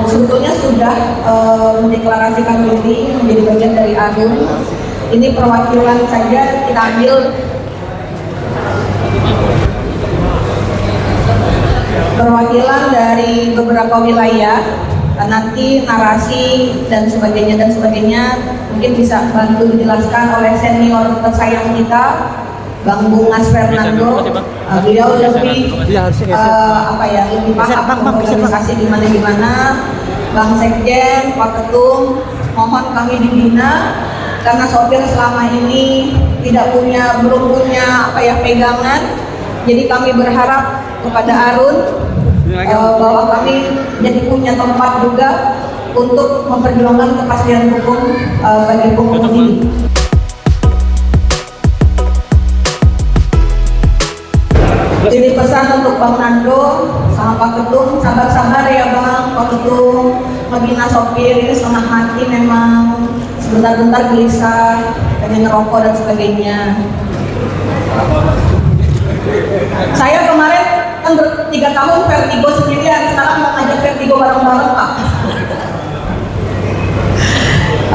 Sebetulnya sudah mendeklarasikan diri menjadi bagian dari ARUN. Ini perwakilan saja kita ambil perwakilan dari beberapa wilayah. Nanti narasi dan sebagainya mungkin bisa bantu dijelaskan oleh senior tersayang kita, Bang Bungas Fernando. Beliau lebih lebih paham organisasi di mana. Bang Sekjen, Pak Ketum, mohon kami dibina karena sopir selama ini belum punya pegangan. Jadi kami berharap kepada ARUN bahwa kami jadi punya tempat juga untuk memperjuangkan kepastian hukum bagi pengemudi. Jadi pesan untuk Bang Nando sama Pak Ketum, sabar-sabar ya Bang, Pak Ketum, membina sopir ini setengah mati memang, sebentar-bentar gelisah, pengen ngerokok dan sebagainya. Saya kemarin kan 3 tahun vertigo sendirian, sekarang mau ngajak vertigo bareng-bareng Pak.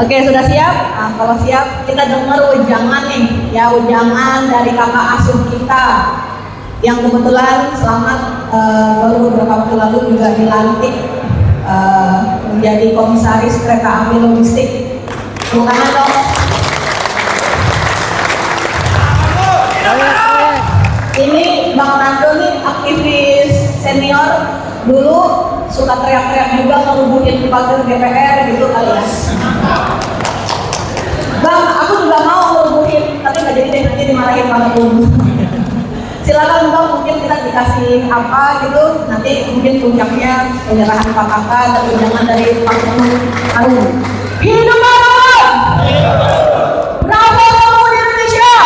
Oke, sudah siap? Nah, kalau siap kita dengar wejangan nih, ya wejangan dari kakak asuh kita yang kebetulan baru beberapa waktu lalu juga dilantik menjadi komisaris kereta api logistik. Tepuk tangan dong. Ini Bang Nando nih aktivis senior, dulu suka teriak-teriak juga ngerubuhin pagar DPR gitu kali ya. Bang, aku juga mau ngerubuhin, tapi nggak jadi deh, nanti dimarahin Bang Ketum. Silakan Bang, mungkin kita dikasih apa gitu, nanti mungkin puncaknya penyerahan PKK dan tunjangan dari Pak Ketum ARUN. Hidup ARUN! Bravo Kamu di Indonesia!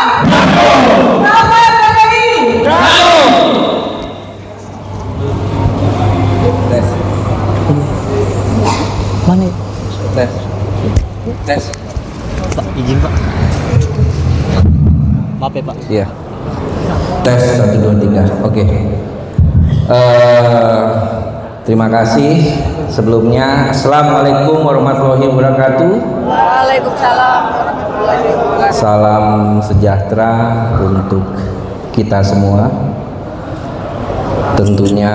Bravo FPI! Bravo! Tes. Mana? Tes. Pak, izin Pak. Maaf ya Pak. Iya. Tes 1 2 3. Oke. Terima kasih sebelumnya. Assalamualaikum warahmatullahi wabarakatuh. Waalaikumsalam warahmatullahi wabarakatuh. Salam sejahtera untuk kita semua. Tentunya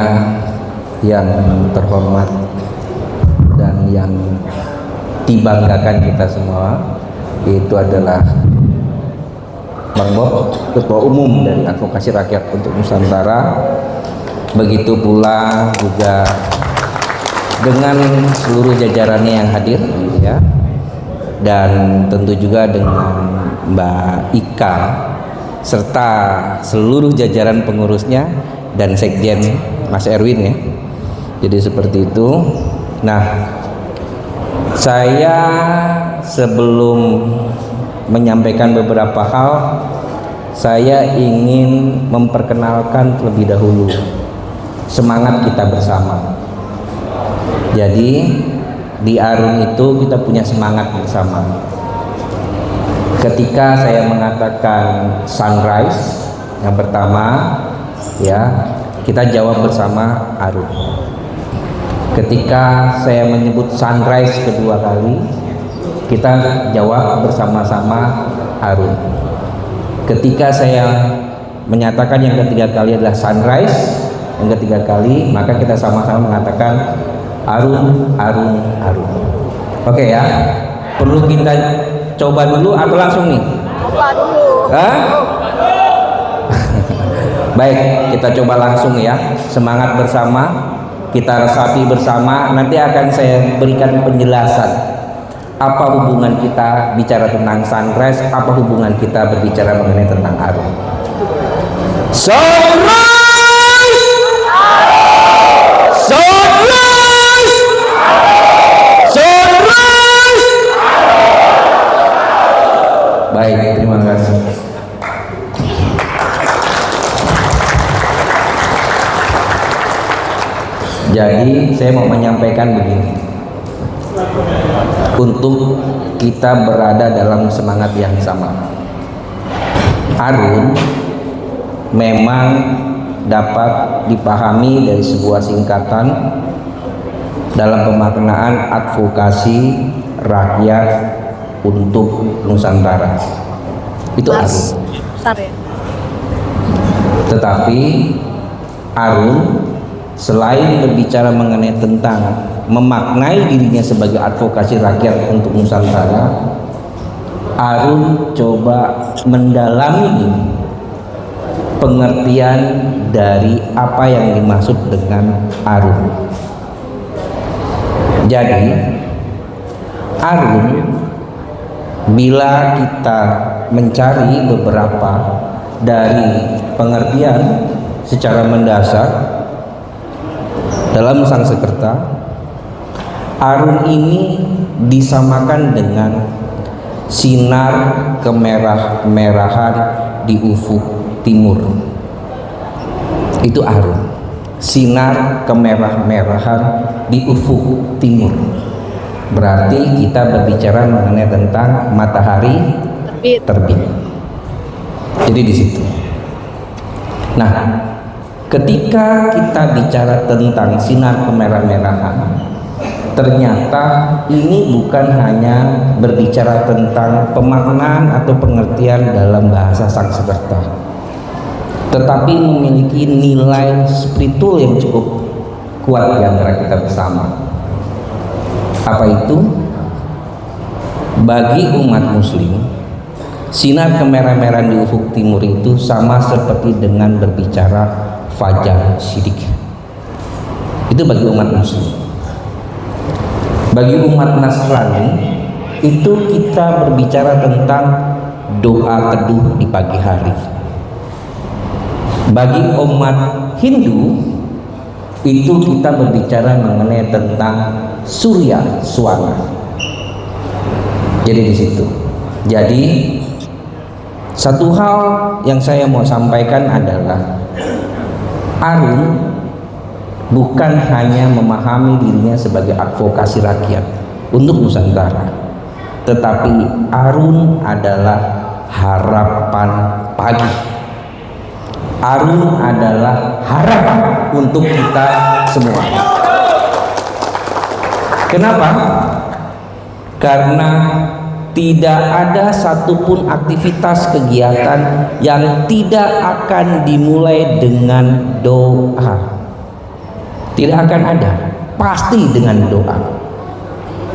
yang terhormat dan yang dibanggakan kita semua, yaitu adalah Bang Bob, Ketua Umum dari Advokasi Rakyat untuk Nusantara. Begitu pula juga dengan seluruh jajarannya yang hadir, ya, dan tentu juga dengan Mbak Ika serta seluruh jajaran pengurusnya dan Sekjen Mas Erwin, ya. Jadi seperti itu. Nah, saya sebelum menyampaikan beberapa hal, saya ingin memperkenalkan terlebih dahulu semangat kita bersama. Jadi di ARUN itu kita punya semangat bersama. Ketika saya mengatakan sunrise yang pertama, ya, kita jawab bersama ARUN. Ketika saya menyebut sunrise kedua kali, kita jawab bersama-sama ARUN. Ketika saya menyatakan yang ketiga kali adalah sunrise, yang ketiga kali, maka kita sama-sama mengatakan ARUN, ARUN, ARUN. Oke ya, perlu kita coba dulu atau langsung nih? Coba dulu. Hah? Baik, kita coba langsung ya. Semangat bersama, kita resapi bersama. Nanti akan saya berikan penjelasan apa hubungan kita bicara tentang sunrise, apa hubungan kita berbicara mengenai tentang ARUN. Sunrise! Sunrise! Jadi saya mau menyampaikan begini, untuk kita berada dalam semangat yang sama. Arun memang dapat dipahami dari sebuah singkatan dalam pemaknaan advokasi rakyat untuk Nusantara. Itu Arun. Tetapi Arun selain berbicara mengenai tentang memaknai dirinya sebagai advokasi rakyat untuk Nusantara, Arun coba mendalami pengertian dari apa yang dimaksud dengan Arun. Jadi Arun, bila kita mencari beberapa dari pengertian secara mendasar dalam Sanskerta, Arun ini disamakan dengan sinar kemerah-merahan di ufuk timur. Itu Arun, sinar kemerah-merahan di ufuk timur. Berarti kita berbicara mengenai tentang matahari terbit. Jadi di situ. Nah, ketika kita bicara tentang sinar kemerah-merahan, ternyata ini bukan hanya berbicara tentang pemaknaan atau pengertian dalam bahasa Sanskerta, tetapi memiliki nilai spiritual yang cukup kuat di antara kita bersama. Apa itu? Bagi umat muslim, sinar kemerah-merahan di ufuk timur itu sama seperti dengan berbicara fajar syidik. Itu bagi umat muslim. Bagi umat Nasrani itu kita berbicara tentang doa teduh di pagi hari. Bagi umat Hindu itu kita berbicara mengenai tentang Surya Swana. Jadi di situ. Jadi satu hal yang saya mau sampaikan adalah Arun bukan hanya memahami dirinya sebagai advokasi rakyat untuk Nusantara, tetapi Arun adalah harapan pagi. Arun adalah harapan untuk kita semua. Kenapa? Karena tidak ada satupun aktivitas kegiatan yang tidak akan dimulai dengan doa. Tidak akan ada, pasti dengan doa.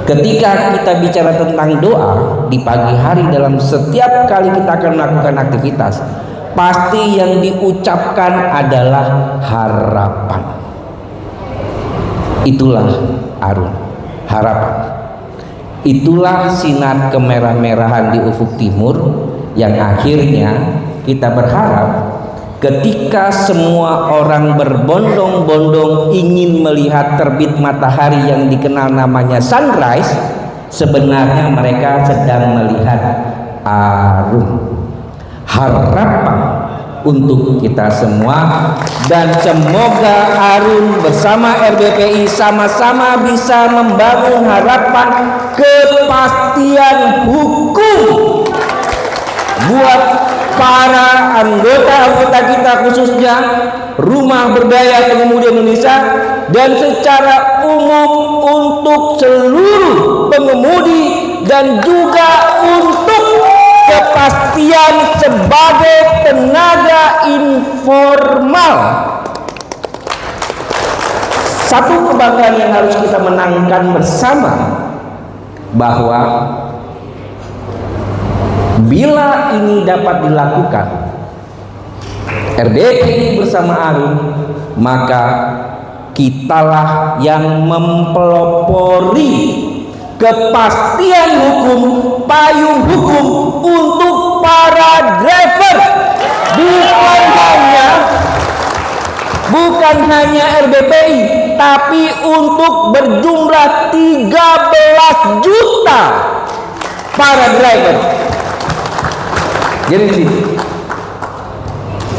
Ketika kita bicara tentang doa di pagi hari, dalam setiap kali kita akan melakukan aktivitas, pasti yang diucapkan adalah harapan. Itulah Arun, harapan. Itulah sinar kemerah-merahan di ufuk timur yang akhirnya kita berharap ketika semua orang berbondong-bondong ingin melihat terbit matahari yang dikenal namanya sunrise, sebenarnya mereka sedang melihat Arun, harapan untuk kita semua. Dan semoga Arun bersama RBPI sama-sama bisa membangun harapan kepastian hukum buat para anggota-anggota kita, khususnya Rumah Berdaya Pengemudi Indonesia, dan secara umum untuk seluruh pengemudi, dan juga untuk kepastian sebagai tenaga informal. Satu kebanggaan yang harus kita menangkan bersama, bahwa bila ini dapat dilakukan RBPI bersama Arun, maka kitalah yang mempelopori kepastian hukum, payung hukum untuk para driver. Bukan hanya RBPI, tapi untuk berjumlah 13 juta para driver.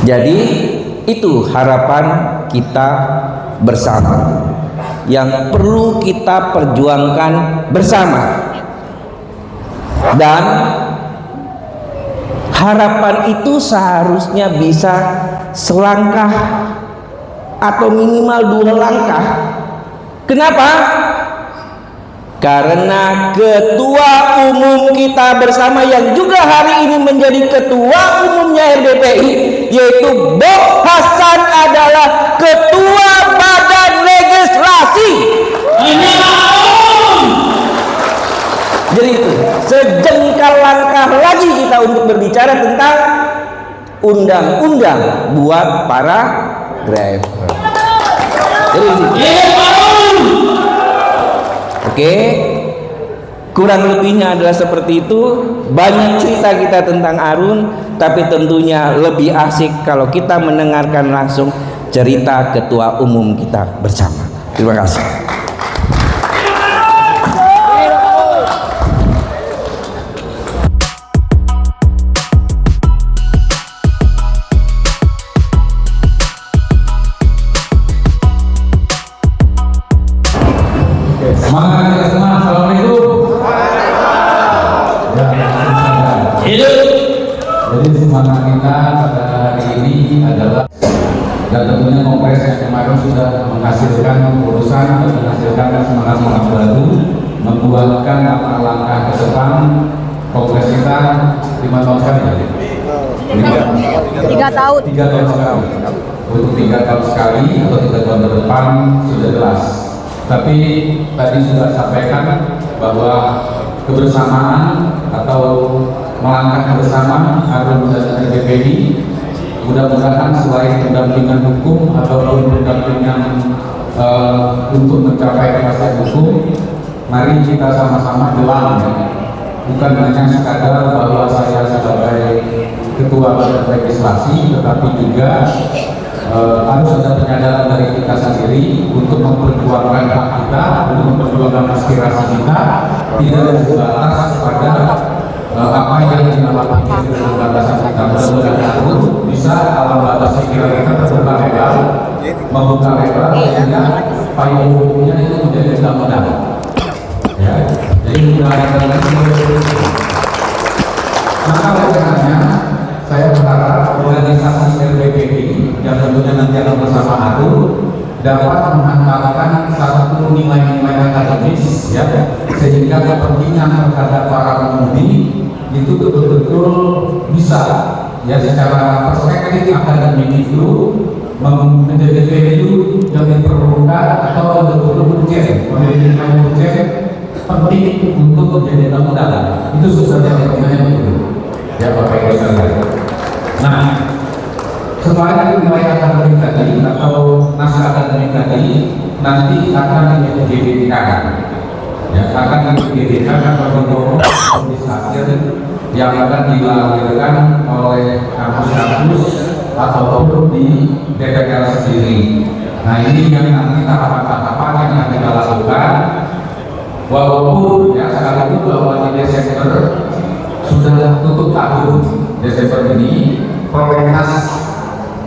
Jadi itu harapan kita bersama. yang perlu kita perjuangkan bersama. Dan harapan itu seharusnya bisa selangkah atau minimal 2 langkah. Kenapa? Karena ketua umum kita bersama yang juga hari ini menjadi ketua umumnya RBPI, yaitu Bob Hasan, adalah ketua badan legislasi. Jadi itu sejengkal langkah lagi kita untuk berbicara tentang undang-undang buat para driver. Jadi oke, kurang lebihnya adalah seperti itu. Banyak cerita kita tentang Arun, tapi tentunya lebih asik kalau kita mendengarkan langsung cerita ketua umum kita bersama. Terima kasih. Semangat kita semua. Assalamualaikum. Hidup. Jadi semangat kita pada hari ini adalah, dan tentunya kongres yang kemarin sudah menghasilkan keputusan dan menghasilkan semangat baru, membuatkan langkah ke depan. Kongres kita 5 tahun sekali. 3 tahun. 3 tahun sekali. Untuk 3 tahun sekali atau 3 tahun ke depan sudah jelas. Tapi tadi sudah sampaikan bahwa kebersamaan atau melangkah bersama Arun dan RBPI, mudah-mudahan selain pendampingan hukum ataupun pendampingan untuk mencapai kepastian hukum, mari kita sama-sama jelang, bukan hanya sekadar bahwa saya sebagai ketua badan legislasi, tetapi juga harus ada penyadaran dari kita sendiri untuk memperjuangkan hak kita, untuk memperjuangkan aspirasi kita, tidak terbatas pada apa yang dinamakan dengan batasan kita. Mudah-mudahan bisa alam batas pikiran kita terbuka lebar, membuka lebar sehingga payung hukumnya itu menjadi undang-undang. Ya, jadi mudah-mudahan maka oleh karenanya saya berharap organisasi RBPI yang tentunya nanti akan bersama Arun dapat menghantarkan satu nilai-nilai akademis, ya, sehingga kepentingan terhadap para pengemudi itu betul-betul bisa, ya, secara perspektif akademik itu menjadi value yang diperlukan atau betul-betul menjadi nilai penting untuk menjadi undang-undang. Itu sebenarnya betul. Ya, Bapak Ibu sekalian. Nah, setelah nilai akademik tadi atau naskah akademik tadi nanti akan didirikan, ya, akan didirikan atau diproses akhir yang akan dilahirkan oleh kampus-kampus ataupun di DPR sendiri. Nah, ini yang nanti tahapan-tahapan yang akan kita lakukan. Walaupun ya sekalipun bahwa di Desember sudah tutup tahun Desember ini, prioritas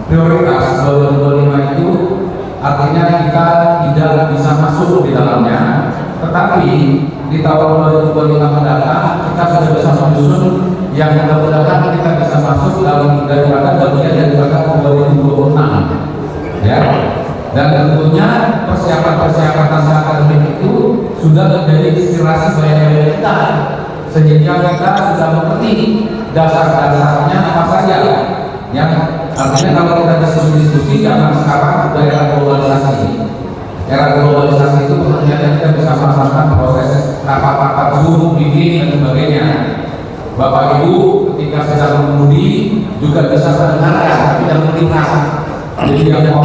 2025 itu artinya kita tidak bisa masuk di dalamnya, tetapi di tahun 2025 mendatang kita sudah bisa menyusun yang mudah-mudahan kita bisa masuk dalam daripada bagian daripada 2026, ya. Dan tentunya persiapan-persiapan naskah akademik itu sudah menjadi inspirasi banyak kita, sehingga kita sudah mengerti dasar-dasarnya apa saja. Yang artinya kalau kita diskusi jangan sekarang udah era globalisasi. Era globalisasi itu ternyata kita bisa merasakan proses rapat-rapat Zoom, meeting dan sebagainya. Bapak Ibu ketika sedang mengemudi juga bisa mendengarkan, tapi jangan melihat. Jadi yang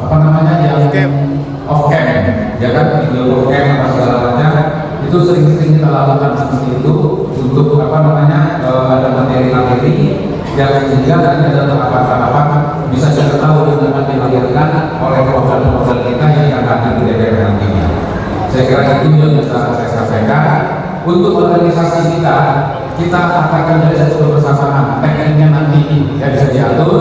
apa namanya yang off cam, ya kan, video off cam apa segala macam itu sering-sering kita lakukan seperti itu untuk apa namanya ada materi-materi yang sehingga nanti ada tahapan-tahapan bisa kita tahu yang akan dilahirkan oleh program-program kita yang akan di DPR nantinya. Saya kira itu yang bisa saya sampaikan. Untuk organisasi kita akan menjadi satu kebersamaan. Tekniknya nanti ya bisa diatur.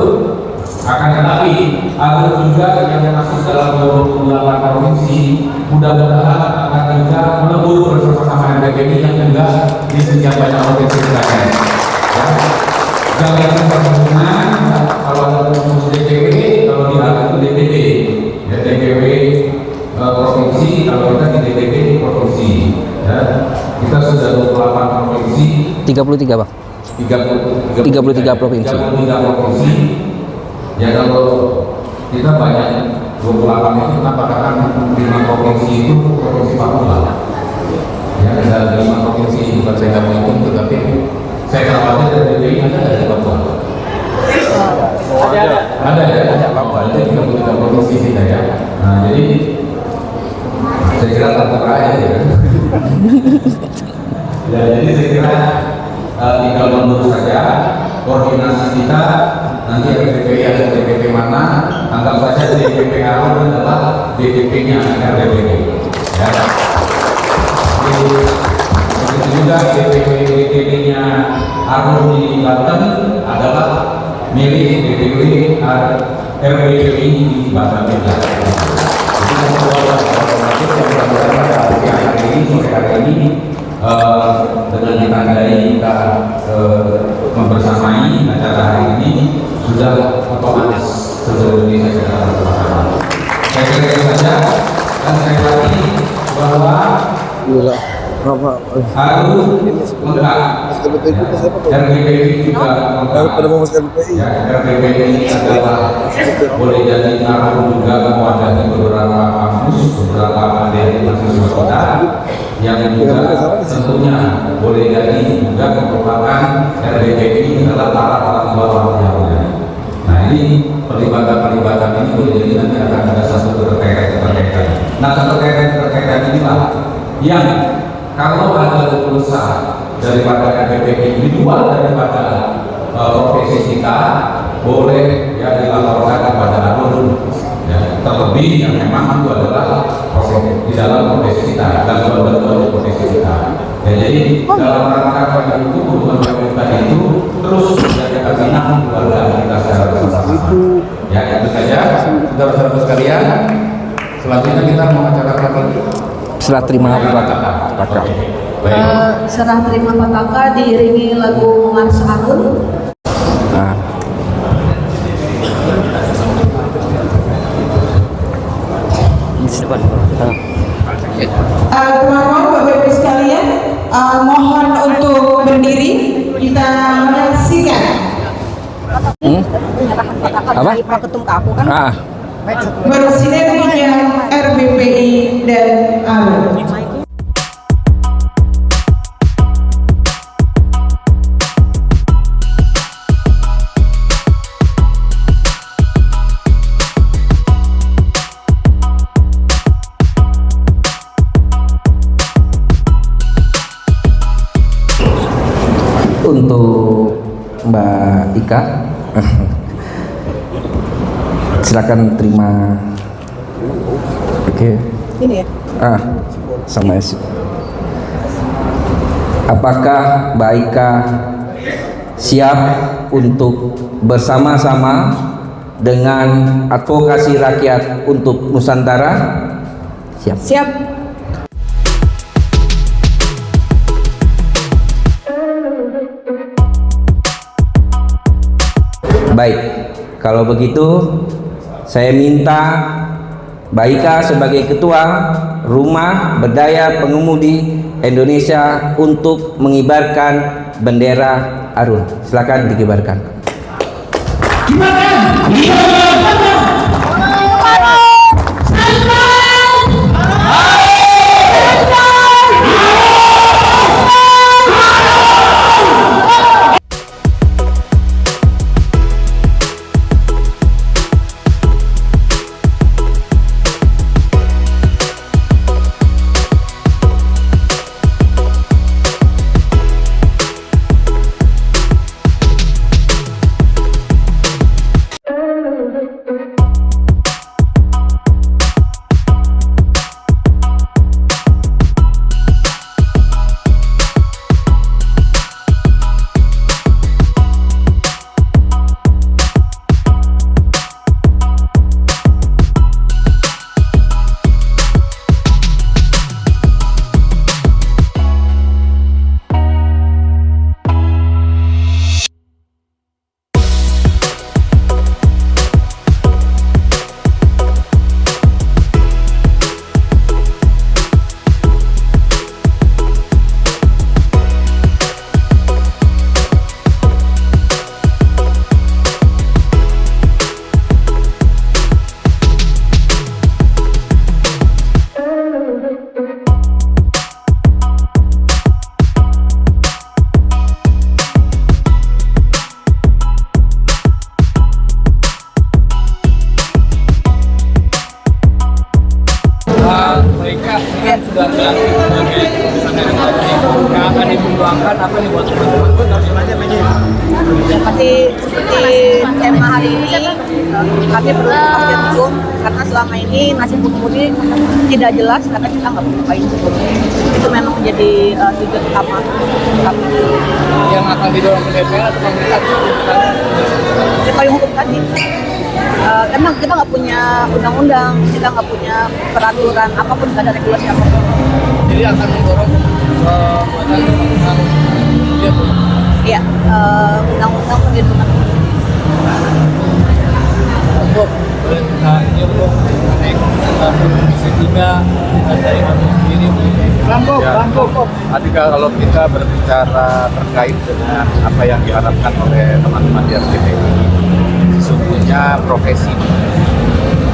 Akan tetapi ada juga yang masuk dalam 28 provinsi, mudah-mudahan akan juga melebur bersama-sama RBPI yang juga di setiap banyak provinsi terkait. Ya. Gabungan perhubungan, kalau ada rumus DPW, kalau di atas itu DPD, ya DPW provinsi, kalau kita di DPD di provinsi. Ya. Kita sudah 28 provinsi. 33 Bang. 33 provinsi. 33 provinsi. Ya kalau kita banyak 28 itu kita katakan 5 provinsi itu provinsi Papua. Ya ada 5 provinsi, bukan saya nggak menghitung, tetapi saya khawatir dari DPI ada di Papua. Ada ya, Papua itu 33 provinsi kita ya. Nah jadi saya kira terbuka aja ya. Ya jadi saya kira tinggal menunggu saja koordinasi kita. Nanti RBPI ada DPP mana, anggap saja DPP awal adalah DPP-nya RBPI. Ya. Begitu juga DPP-nya Arun di Banten adalah milik DPP RBPI di Banten juga. Jadi hari ini dengan ditandai kita membersamai acara hari ini sudah otomatis seluruh Indonesia kita bersama-sama. Saya kira itu saja, dan saya lagi bahwa harus lengkap. RBPI juga lengkap. Ya, RBPI adalah boleh jadi naruh juga mewadahi beberapa kampus, beberapa adik mahasiswa kita yang juga tentunya boleh jadi juga merupakan RBPI adalah alat-alat bawahnya. Nah ini pelibatan ini boleh jadi nanti akan ada satu keterkaitan. Nah keterkaitan inilah yang kalau ada usaha daripada RBPI di luar daripada profesi kita boleh ya dilaporkan kepada Arun. Ya, terlebih yang memang itu adalah profesi di dalam profesi kita dan benar-benar profesi kita. Ya, jadi dalam rangka pada itu hubungan kita itu terus menjadi bina keluarga kita secara bersama-sama. Ya itu saja, saudara-saudara sekalian. Selanjutnya kita mau acara apa lagi? Serah terima Pataka. Serah terima Pataka diiringi lagu Mars Arun. Nah. Teman-teman, Bapak Ibu sekalian, mohon untuk berdiri, kita menyaksikan Apa? Ketum ke aku kan? bersinerginya RBPI dan Arun. Untuk Mbak Ika, silakan terima. Oke. Ini ya. Sama isi. Apakah Mbak Ika siap untuk bersama-sama dengan advokasi rakyat untuk Nusantara? Siap. Siap. Baik, kalau begitu saya minta Mbak Ika sebagai Ketua Rumah Berdaya Pengemudi Indonesia untuk mengibarkan bendera Arun. Silakan dikibarkan. yang akan diperjuangkan apa nih buat teman-teman? Seperti tema hari ini, kami perlu kepastian hukum karena selama ini nasib hukum ini tidak jelas karena kita nggak punya payung hukum. Itu memang menjadi tujuan utama kami. Yang akan didorong ke DPR atau pemerintah? Di payung hukum tadi. Karena kita nggak punya undang-undang, kita nggak punya peraturan apapun, nggak ada regulasi apapun. Jadi akan mendorong buatan undang-undang Iya, undang-undang perlindungan. untuk ini untuk Komisi 3 dari kami sendiri. Tadi kalau kita berbicara terkait dengan apa yang diharapkan oleh teman-teman di RBPI, sesungguhnya profesi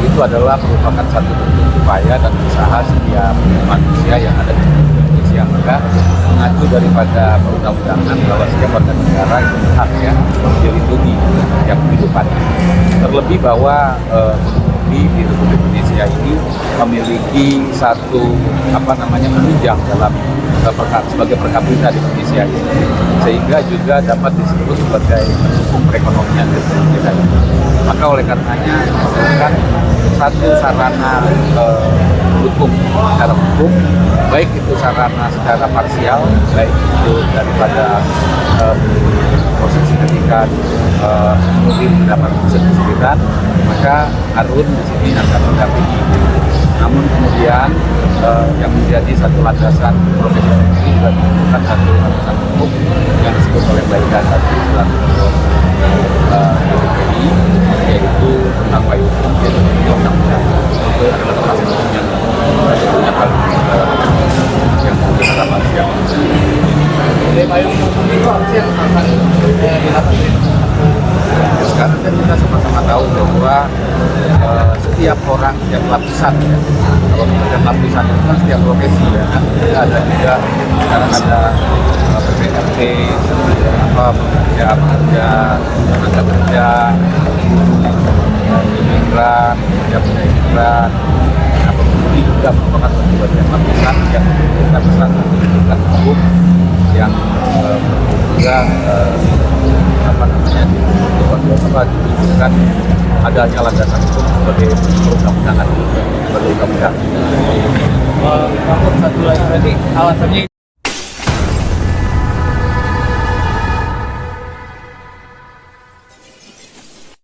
itu adalah merupakan satu bentuk upaya dan usaha setiap manusia yang ada di Indonesia. Maka mengacu daripada perundang-undangan bahwa setiap warga negara itu hak ya dilindungi yang kehidupan. Terlebih bahwa di Republik Indonesia ini memiliki satu penunjang dalam sebagai per kapita di Indonesia ini, sehingga juga dapat disebut sebagai pendukung perekonomian di Indonesia ini. Maka oleh karenanya merupakan satu sarana dukung secara hukum, baik itu sarana secara parsial, baik itu daripada proses ketika mendapat kesulitan, maka Harun di sini akan mendampingi. Namun kemudian yang menjadi satu landasan profesi ini juga merupakan satu landasan hukum yang disebut oleh Mbak Ida tadi selaku BPI, yaitu tentang payung hukum, yaitu undang-undang. Itu adalah termasuk yang punya paling yang punya harapan yang Jadi payung hukum itu apa yang akan dilakukan? sekarang kan kita sama-sama tahu bahwa setiap orang, setiap lapisan ya, kalau setiap lapisan itu kan setiap profesi ya kan, ada juga sekarang ada PPRT, pekerja, tenaga kerja, imigran, imigran, ini juga merupakan satu bagian lapisan yang kita bisa menunjukkan hukum yang juga ditunjukkan adanya landasan hukum sebagai perundang-undangan, sebagai undang-undang. Satu lagi berarti alasannya